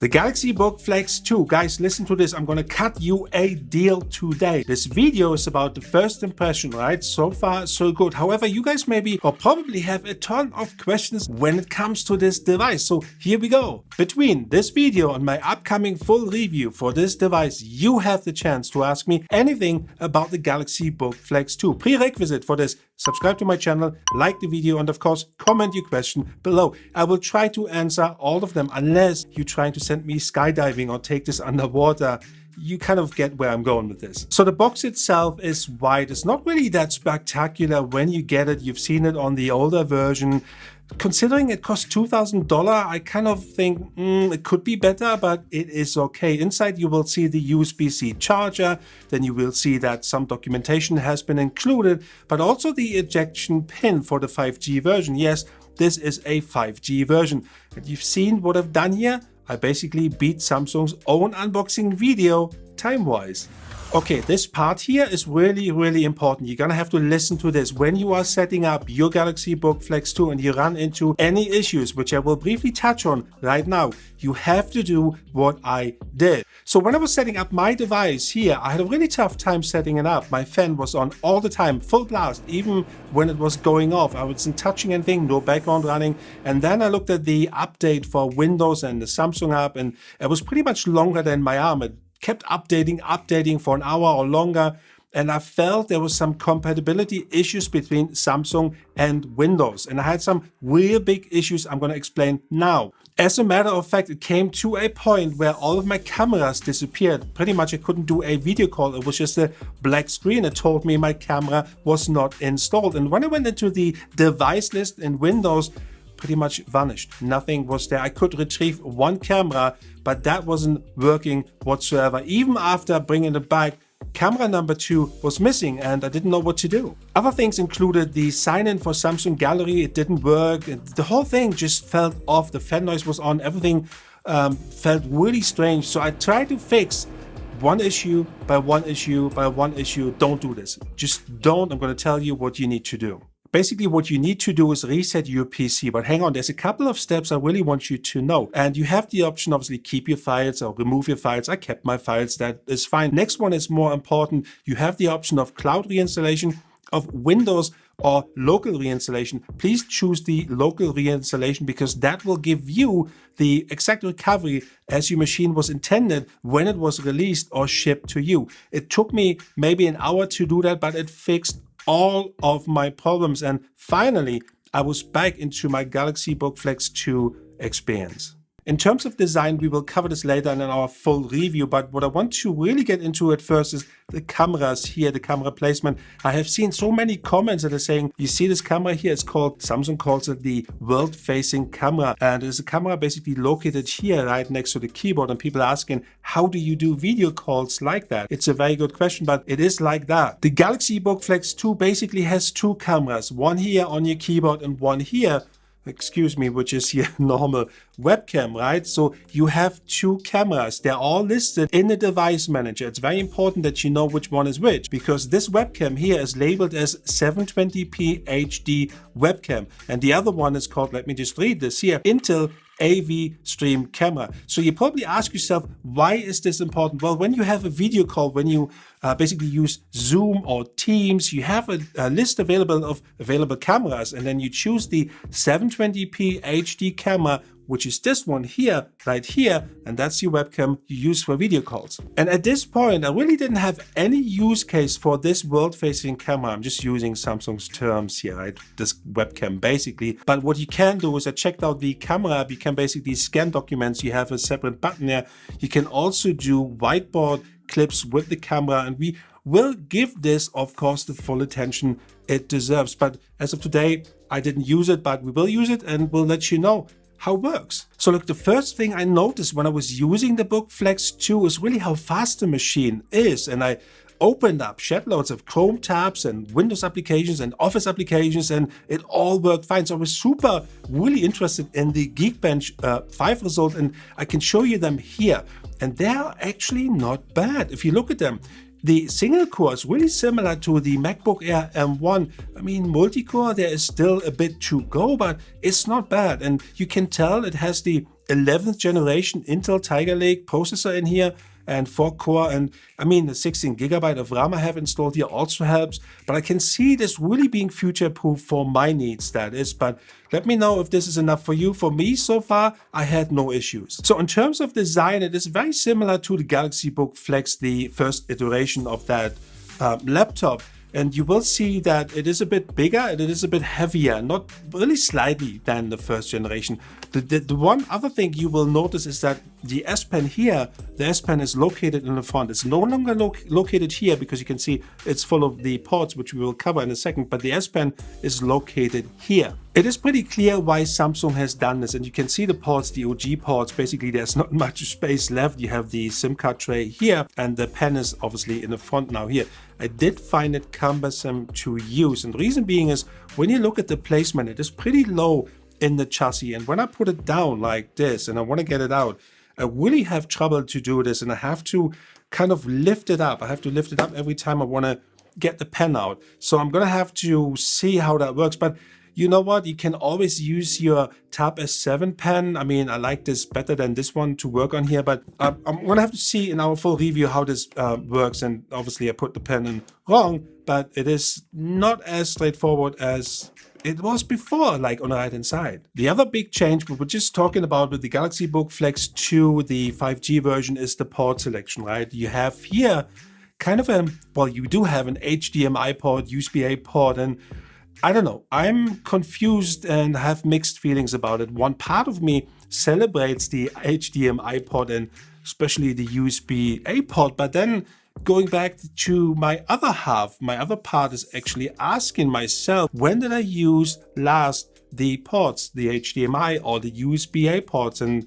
The Galaxy Book Flex 2. Guys, listen to this. I'm gonna cut you a deal today. This video is about the first impression, right? So far, so good. However, you guys maybe or probably have a ton of questions when it comes to this device. So here we go. Between this video and my upcoming full review for this device, you have the chance to ask me anything about the Galaxy Book Flex 2. Prerequisite for this: subscribe to my channel, like the video, and of course, comment your question below. I will try to answer all of them unless you're trying to send me skydiving or take this underwater. You kind of get where I'm going with this. So the box itself is white. It's not really that spectacular when you get it. You've seen it on the older version. Considering it costs $2,000, I kind of think it could be better, but it is okay. Inside you will see the USB-C charger, then you will see that some documentation has been included, but also the ejection pin for the 5G version. Yes, this is a 5G version. And you've seen what I've done here. I basically beat Samsung's own unboxing video time-wise. Okay, this part here is really important. You're gonna have to listen to this. When you are setting up your Galaxy Book Flex 2 and you run into any issues, which I will briefly touch on right now, you have to do what I did. So when I was setting up my device here, I had a really tough time setting it up. My fan was on all the time, full blast, even when it was going off. I wasn't touching anything, no background running. And then I looked at the update for Windows and the Samsung app, and it was pretty much longer than my arm. It kept updating for an hour or longer, and I felt there was some compatibility issues between Samsung and Windows, and I had some real big issues I'm going to explain now. As a matter of fact, it came to a point where all of my cameras disappeared. Pretty much I couldn't do a video call. It was just a black screen. It told me my camera was not installed, and when I went into the device list in Windows, pretty much vanished. Nothing was there. I could retrieve one camera, but that wasn't working whatsoever. Even after bringing it back, camera number 2 was missing and I didn't know what to do. Other things included the sign-in for Samsung Gallery. It didn't work. The whole thing just felt off. The fan noise was on. Everything felt really strange. So I tried to fix one issue by one issue by one issue. Don't do this. Just don't. I'm going to tell you what you need to do. Basically, what you need to do is reset your PC. But hang on, there's a couple of steps I really want you to know. And you have the option, obviously, keep your files or remove your files. I kept my files. That is fine. Next one is more important. You have the option of cloud reinstallation of Windows or local reinstallation. Please choose the local reinstallation because that will give you the exact recovery as your machine was intended when it was released or shipped to you. It took me maybe an hour to do that, but it fixed all of my problems, and finally I was back into my Galaxy Book Flex 2 experience. In terms of design, we will cover this later in our full review, but what I want to really get into at first is the cameras here, the camera placement. I have seen so many comments that are saying, you see this camera here, it's called, Samsung calls it the world-facing camera, and it's a camera basically located here right next to the keyboard, and people are asking, how do you do video calls like that? It's a very good question, but it is like that. The Galaxy Book Flex 2 basically has two cameras, one here on your keyboard and one here, which is your normal webcam, right? So you have two cameras. They're all listed in the device manager. It's very important that you know which one is which, because this webcam here is labeled as 720p HD webcam. And the other one is called, let me just read this here, Intel AV Stream Camera. So you probably ask yourself, why is this important? Well, when you have a video call, when you basically use Zoom or Teams, you have a list available of available cameras, and then you choose the 720p HD camera, which is this one here, right here, and that's your webcam you use for video calls. And at this point, I really didn't have any use case for this world-facing camera. I'm just using Samsung's terms here, right? This webcam basically. But what you can do is I checked out the camera app. You can basically scan documents. You have a separate button here. You can also do whiteboard clips with the camera, and we will give this, of course, the full attention it deserves. But as of today, I didn't use it, but we will use it and we'll let you know how it works. So look, the first thing I noticed when I was using the Book Flex 2 is really how fast the machine is. And I opened up shed loads of Chrome tabs and Windows applications and Office applications, and it all worked fine. So I was really interested in the Geekbench 5 result, and I can show you them here. And they're actually not bad if you look at them. The single core is really similar to the MacBook Air M1. I mean, multi-core, there is still a bit to go, but it's not bad. And you can tell it has the 11th generation Intel Tiger Lake processor in here, and 4-core, and I mean the 16GB of RAM I have installed here also helps, but I can see this really being future-proof for my needs, that is. But let me know if this is enough for you. For me, so far, I had no issues. So in terms of design, it is very similar to the Galaxy Book Flex, the first iteration of that laptop. And you will see that it is a bit bigger and it is a bit heavier, not really slightly than the first generation. The one other thing you will notice is that the S Pen here, the S Pen is located in the front. It's no longer located here because you can see it's full of the ports, which we will cover in a second, but the S Pen is located here. It is pretty clear why Samsung has done this, and you can see the ports, the OG ports. Basically, there's not much space left. You have the SIM card tray here, and the pen is obviously in the front now here. I did find it cumbersome to use, and the reason being is when you look at the placement, it is pretty low in the chassis, and when I put it down like this and I want to get it out, I really have trouble to do this, and I have to kind of lift it up. I have to lift it up every time I want to get the pen out. So I'm going to have to see how that works, but you know what? You can always use your Tab S7 pen. I mean, I like this better than this one to work on here, but I'm going to have to see in our full review how this works. And obviously I put the pen in wrong, but it is not as straightforward as it was before, like on the right hand side. The other big change we were just talking about with the Galaxy Book Flex 2, the 5G version, is the port selection, right? You have here kind of you do have an HDMI port, USB-A port, and I don't know, I'm confused and have mixed feelings about it. One part of me celebrates the HDMI port and especially the USB-A port, but then going back to my other half, my other part is actually asking myself, when did I use last the ports, the HDMI or the USB-A ports, and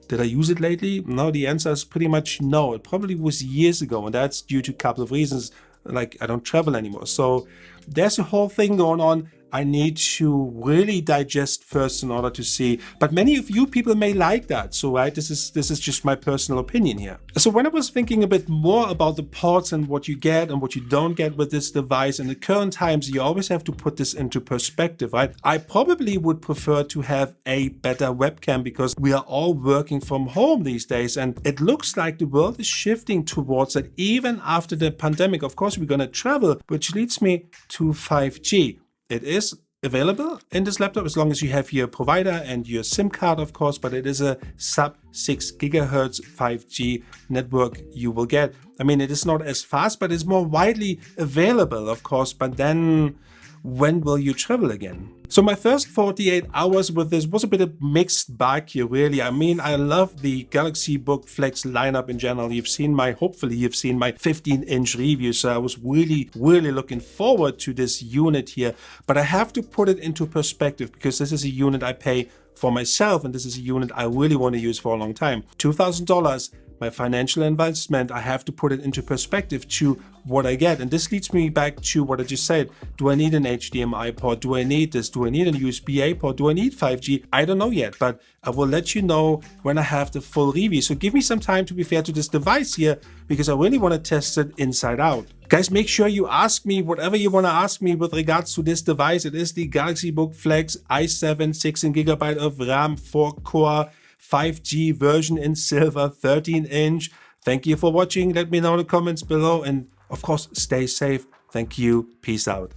did I use it lately? No, the answer is pretty much no. It probably was years ago, and that's due to a couple of reasons, like I don't travel anymore. So there's a whole thing going on I need to really digest first in order to see. But many of you people may like that. So right, this is just my personal opinion here. So when I was thinking a bit more about the ports and what you get and what you don't get with this device, in the current times, you always have to put this into perspective, right? I probably would prefer to have a better webcam because we are all working from home these days, and it looks like the world is shifting towards that even after the pandemic. Of course, we're going to travel, which leads me to 5G. It is available in this laptop as long as you have your provider and your SIM card, of course, but it is a sub 6 gigahertz 5G network you will get. I mean, it is not as fast, but it's more widely available, of course, but then when will you travel again? So my first 48 hours with this was a bit of mixed bag here, really. I mean, I love the Galaxy Book Flex lineup in general. Hopefully you've seen my 15-inch review. So I was really looking forward to this unit here. But I have to put it into perspective because this is a unit I pay for myself, and this is a unit I really want to use for a long time. $2,000. My financial investment, I have to put it into perspective to what I get. And this leads me back to what I just said. Do I need an HDMI port? Do I need this? Do I need a USB-A port? Do I need 5G? I don't know yet, but I will let you know when I have the full review. So give me some time to be fair to this device here because I really want to test it inside out. Guys, make sure you ask me whatever you want to ask me with regards to this device. It is the Galaxy Book Flex i7, 16GB of RAM, 4-core, 5G version in silver, 13-inch. Thank you for watching. Let me know in the comments below. And of course, stay safe. Thank you. Peace out.